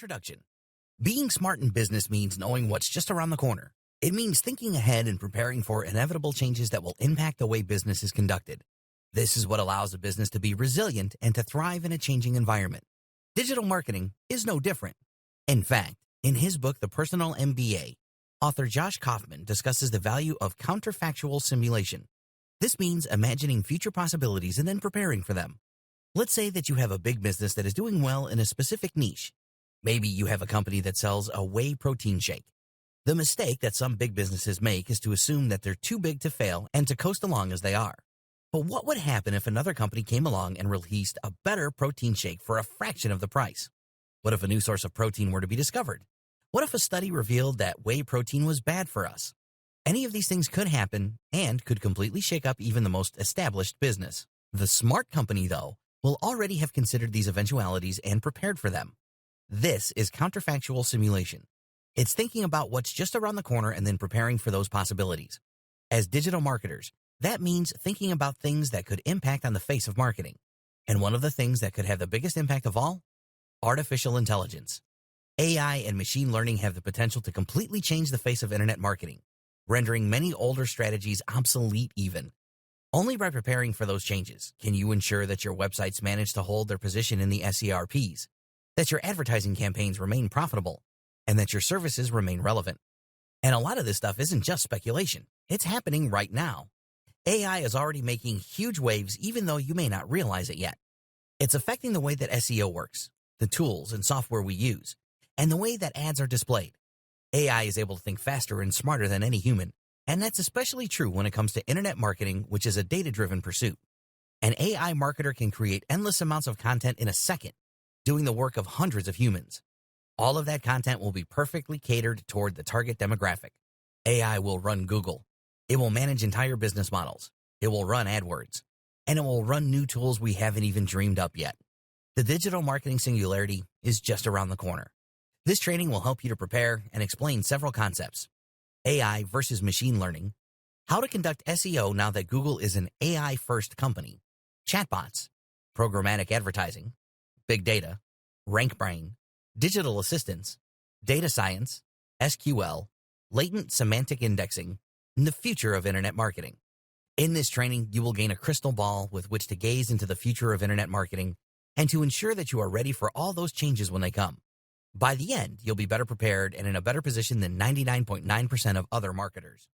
Introduction. Being smart in business means knowing what's just around the corner. It means thinking ahead and preparing for inevitable changes that will impact the way business is conducted. This is what allows a business to be resilient and to thrive in a changing environment. Digital marketing is no different. In fact, in his book, The Personal MBA, author Josh Kaufman discusses the value of counterfactual simulation. This means imagining future possibilities and then preparing for them. Let's say that you have a big business that is doing well in a specific niche. Maybe you have a company that sells a whey protein shake. The mistake that some big businesses make is to assume that they're too big to fail and to coast along as they are. But what would happen if another company came along and released a better protein shake for a fraction of the price? What if a new source of protein were to be discovered? What if a study revealed that whey protein was bad for us? Any of these things could happen and could completely shake up even the most established business. The smart company, though, will already have considered these eventualities and prepared for them. This is counterfactual simulation. It's thinking about what's just around the corner and then preparing for those possibilities. As digital marketers, that means thinking about things that could impact on the face of marketing. And one of the things that could have the biggest impact of all? Artificial intelligence. AI and machine learning have the potential to completely change the face of internet marketing, rendering many older strategies obsolete even. Only by preparing for those changes can you ensure that your websites manage to hold their position in the SERPs, that your advertising campaigns remain profitable, and that your services remain relevant. And a lot of this stuff isn't just speculation. It's happening right now. AI is already making huge waves even though you may not realize it yet. It's affecting the way that SEO works, the tools and software we use, and the way that ads are displayed. AI is able to think faster and smarter than any human, and that's especially true when it comes to internet marketing, which is a data-driven pursuit. An AI marketer can create endless amounts of content in a second, doing the work of hundreds of humans. All of that content will be perfectly catered toward the target demographic. AI will run Google. It will manage entire business models. It will run AdWords. And it will run new tools we haven't even dreamed up yet. The digital marketing singularity is just around the corner. This training will help you to prepare and explain several concepts. AI versus machine learning. How to conduct SEO now that Google is an AI-first company. Chatbots. Programmatic advertising. Big data, RankBrain, digital assistants, data science, SQL, latent semantic indexing, and the future of internet marketing. In this training, you will gain a crystal ball with which to gaze into the future of internet marketing and to ensure that you are ready for all those changes when they come. By the end, you'll be better prepared and in a better position than 99.9% of other marketers.